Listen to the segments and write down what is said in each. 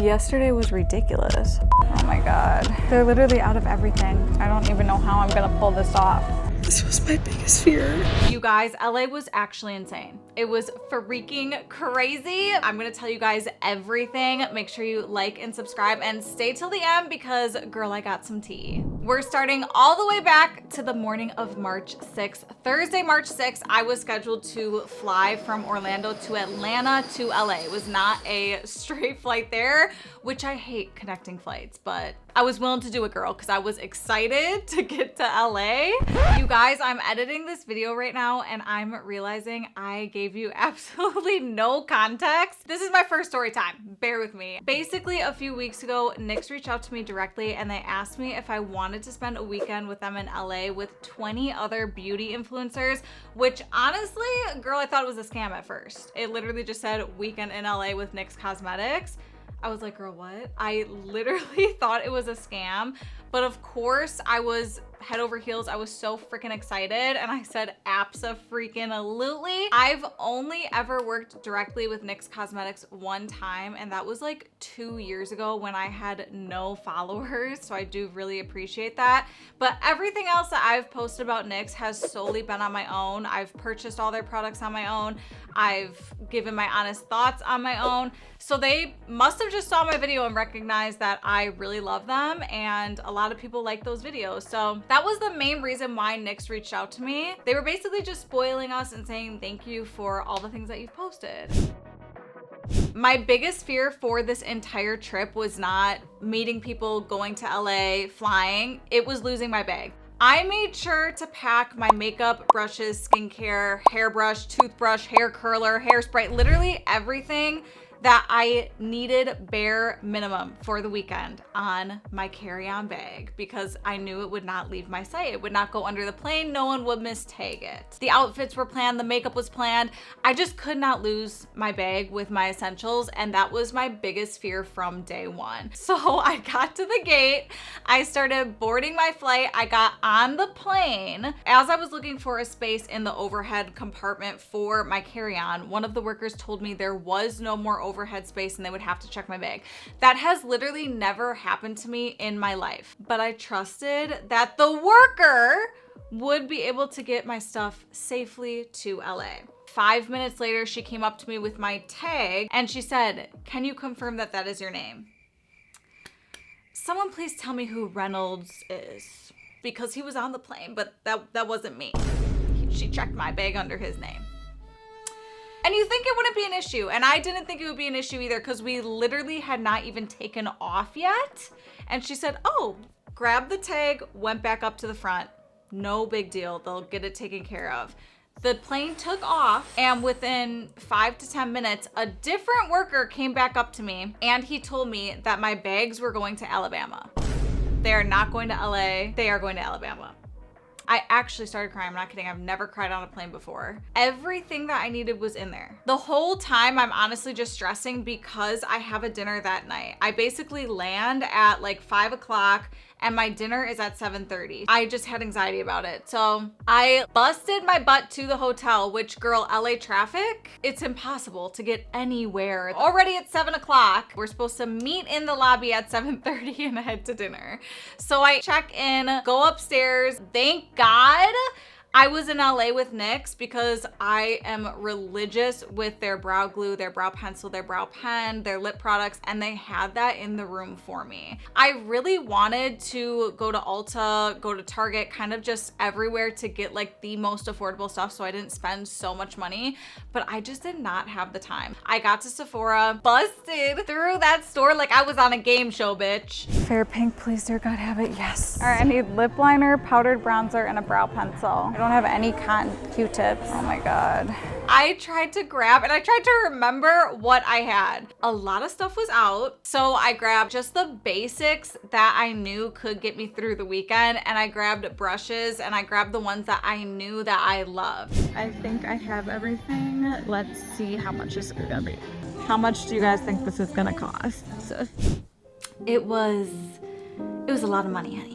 Yesterday was ridiculous. Oh my God. They're literally out of everything. I don't even know how I'm gonna pull this off. This was my biggest fear. You guys, LA was actually insane. It was freaking crazy. I'm gonna tell you guys everything. Make sure you like and subscribe and stay till the end because girl, I got some tea. We're starting all the way back to the morning of March 6th. Thursday, March 6th, I was scheduled to fly from Orlando to Atlanta to LA. It was not a straight flight there, which I hate connecting flights, but I was willing to do it, girl, because I was excited to get to LA. You guys, I'm editing this video right now and I'm realizing I gave you absolutely no context. This is my first story time. Bear with me. Basically, a few weeks ago, NYX reached out to me directly and they asked me if I wanted to spend a weekend with them in LA with 20 other beauty influencers, which honestly, girl, I thought it was a scam at first. It literally just said weekend in LA with NYX Cosmetics. I was like, girl, what? I literally thought it was a scam. But of course, I was head over heels. I was so freaking excited. And I said, abso-freaking-alutely. I've only ever worked directly with NYX Cosmetics one time. And that was like 2 years ago when I had no followers. So I do really appreciate that. But everything else that I've posted about NYX has solely been on my own. I've purchased all their products on my own. I've given my honest thoughts on my own. So they must have just saw my video and recognized that I really love them and a lot of people like those videos. So that was the main reason why NYX reached out to me. They were basically just spoiling us and saying thank you for all the things that you've posted. My biggest fear for this entire trip was not meeting people, going to LA, flying. It was losing my bag. I made sure to pack my makeup, brushes, skincare, hairbrush, toothbrush, hair curler, hairspray, literally everything that I needed bare minimum for the weekend on my carry-on bag because I knew it would not leave my sight. It would not go under the plane. No one would mistake it. The outfits were planned. The makeup was planned. I just could not lose my bag with my essentials, and that was my biggest fear from day one. So I got to the gate. I started boarding my flight. I got on the plane. As I was looking for a space in the overhead compartment for my carry-on, one of the workers told me there was no more overhead space and they would have to check my bag. That has literally never happened to me in my life, but I trusted that the worker would be able to get my stuff safely to LA. 5 minutes later, she came up to me with my tag and she said, "Can you confirm that that is your name?" Someone please tell me who Reynolds is, because he was on the plane, but that wasn't me. She checked my bag under his name. And you think it wouldn't be an issue. And I didn't think it would be an issue either because we literally had not even taken off yet. And she said, oh, grab the tag, went back up to the front. No big deal. They'll get it taken care of. The plane took off and within 5 to 10 minutes, a different worker came back up to me and he told me that my bags were going to Alabama. They are not going to LA. They are going to Alabama. I actually started crying. I'm not kidding. I've never cried on a plane before. Everything that I needed was in there. The whole time I'm honestly just stressing because I have a dinner that night. I basically land at like 5 o'clock and my dinner is at 7:30. I just had anxiety about it. So I busted my butt to the hotel, which girl, LA traffic, it's impossible to get anywhere. Already at 7 o'clock, we're supposed to meet in the lobby at 7:30 and head to dinner. So I check in, go upstairs. Thank God I was in LA with NYX because I am religious with their brow glue, their brow pencil, their brow pen, their lip products, and they had that in the room for me. I really wanted to go to Ulta, go to Target, kind of just everywhere to get like the most affordable stuff so I didn't spend so much money, but I just did not have the time. I got to Sephora, busted through that store like I was on a game show, bitch. Fair pink, please, dear God, have it, yes. All right, I need lip liner, powdered bronzer, and a brow pencil. I don't have any cotton Q-tips. Oh my God. I tried to grab and I tried to remember what I had. A lot of stuff was out. So I grabbed just the basics that I knew could get me through the weekend. And I grabbed brushes and I grabbed the ones that I knew that I loved. I think I have everything. Let's see how much this is gonna be. How much do you guys think this is gonna cost? It was a lot of money, honey.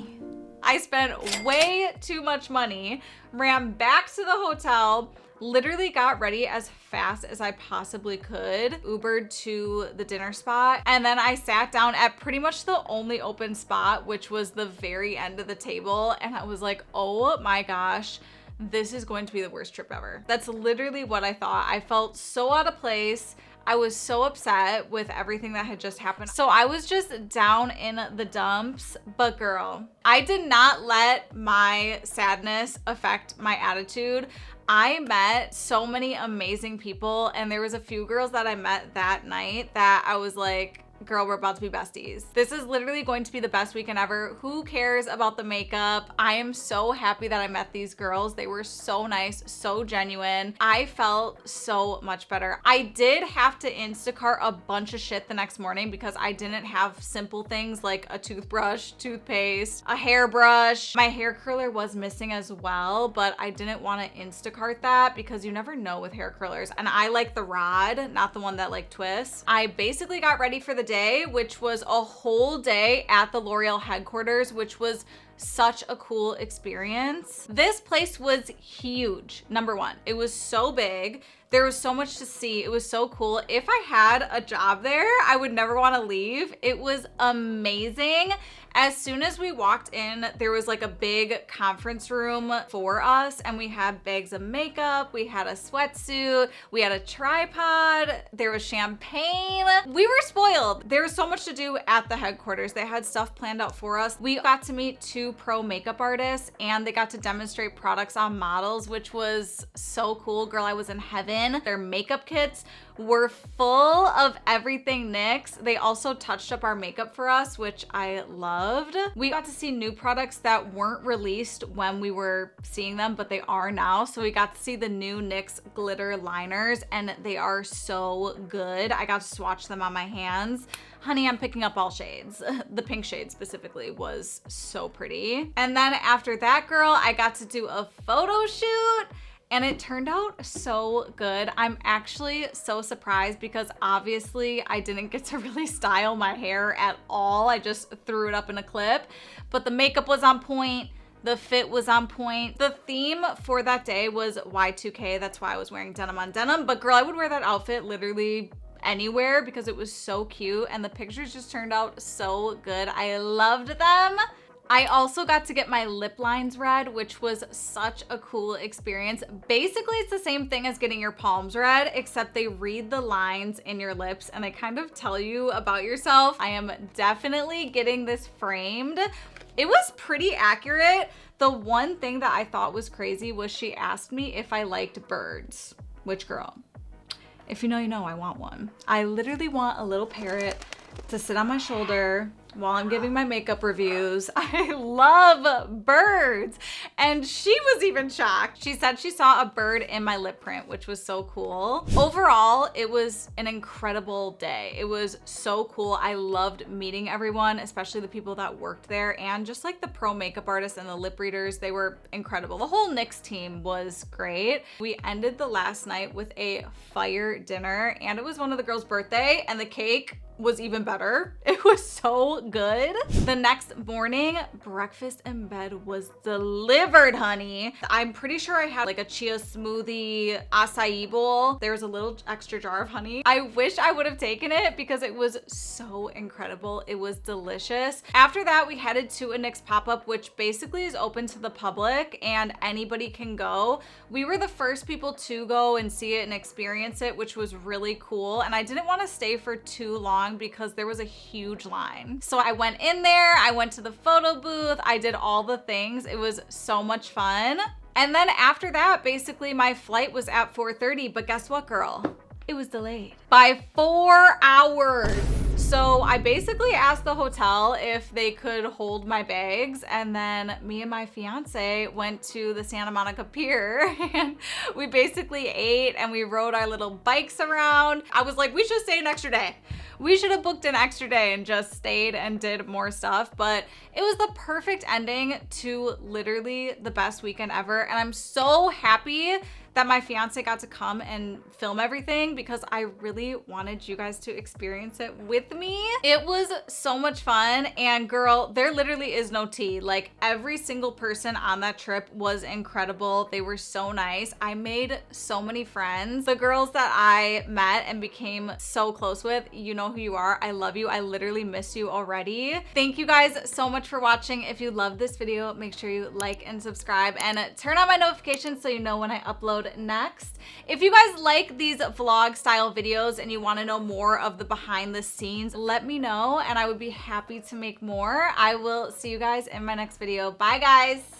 I spent way too much money, ran back to the hotel, Literally got ready as fast as I possibly could, Ubered to the dinner spot, and then I sat down at pretty much the only open spot, which was the very end of the table, and I was like, oh my gosh, this is going to be the worst trip ever. That's literally what I thought. I felt so out of place. I was so upset with everything that had just happened. So I was just down in the dumps, but girl, I did not let my sadness affect my attitude. I met so many amazing people, and there was a few girls that I met that night that I was like, girl, we're about to be besties. This is literally going to be the best weekend ever. Who cares about the makeup? I am so happy that I met these girls. They were so nice, so genuine. I felt so much better. I did have to Instacart a bunch of shit the next morning because I didn't have simple things like a toothbrush, toothpaste, a hairbrush. My hair curler was missing as well, but I didn't want to Instacart that because you never know with hair curlers. And I like the rod, not the one that like twists. I basically got ready for the day, which was a whole day at the L'Oreal headquarters, which was such a cool experience. This place was huge. Number one, it was so big. There was so much to see. It was so cool. If I had a job there, I would never want to leave. It was amazing. As soon as we walked in, there was like a big conference room for us, and we had bags of makeup, we had a sweatsuit, we had a tripod, there was champagne. We were spoiled. There was so much to do at the headquarters. They had stuff planned out for us. We got to meet 2 pro makeup artists, and they got to demonstrate products on models, which was so cool. Girl, I was in heaven. Their makeup kits were full of everything NYX. They also touched up our makeup for us, which I loved. We got to see new products that weren't released when we were seeing them, but they are now. So we got to see the new NYX glitter liners, and they are so good. I got to swatch them on my hands. Honey, I'm picking up all shades. The pink shade specifically was so pretty. And then after that, girl, I got to do a photo shoot, and it turned out so good. I'm actually so surprised because obviously I didn't get to really style my hair at all. I just threw it up in a clip, but the makeup was on point. The fit was on point. The theme for that day was Y2K. That's why I was wearing denim on denim. But girl, I would wear that outfit literally anywhere because it was so cute, and the pictures just turned out so good. I loved them. I also got to get my lip lines read, which was such a cool experience. Basically, it's the same thing as getting your palms read, except they read the lines in your lips and they kind of tell you about yourself. I am definitely getting this framed. It was pretty accurate. The one thing that I thought was crazy was she asked me if I liked birds, which girl, if you know, you know, I want one. I literally want a little parrot to sit on my shoulder while I'm giving my makeup reviews. I love birds. And she was even shocked. She said she saw a bird in my lip print, which was so cool. Overall, it was an incredible day. It was so cool. I loved meeting everyone, especially the people that worked there, and just like the pro makeup artists and the lip readers, they were incredible. The whole NYX team was great. We ended the last night with a fire dinner, and it was one of the girls' birthday, and the cake was even better. It was so good. The next morning, breakfast in bed was delivered, honey. I'm pretty sure I had like a chia smoothie acai bowl. There was a little extra jar of honey. I wish I would have taken it because it was so incredible. It was delicious. After that, we headed to a NYX pop-up, which basically is open to the public and anybody can go. We were the first people to go and see it and experience it, which was really cool. And I didn't want to stay for too long because there was a huge line. So I went in there, I went to the photo booth, I did all the things. It was so much fun. And then after that, basically my flight was at 4:30, but guess what, girl? It was delayed by 4 hours. So I basically asked the hotel if they could hold my bags, and then me and my fiance went to the Santa Monica Pier and we basically ate and we rode our little bikes around. I was like, we should stay an extra day. We should have booked an extra day and just stayed and did more stuff, but it was the perfect ending to literally the best weekend ever. And I'm so happy that my fiance got to come and film everything because I really wanted you guys to experience it with me. It was so much fun, and girl, there literally is no tea. Like, every single person on that trip was incredible. They were so nice. I made so many friends. The girls that I met and became so close with, you know who you are. I love you. I literally miss you already. Thank you guys so much for watching. If you love this video, make sure you like and subscribe and turn on my notifications so you know when I upload next. If you guys like these vlog style videos and you want to know more of the behind the scenes, let me know and I would be happy to make more. I will see you guys in my next video. Bye guys.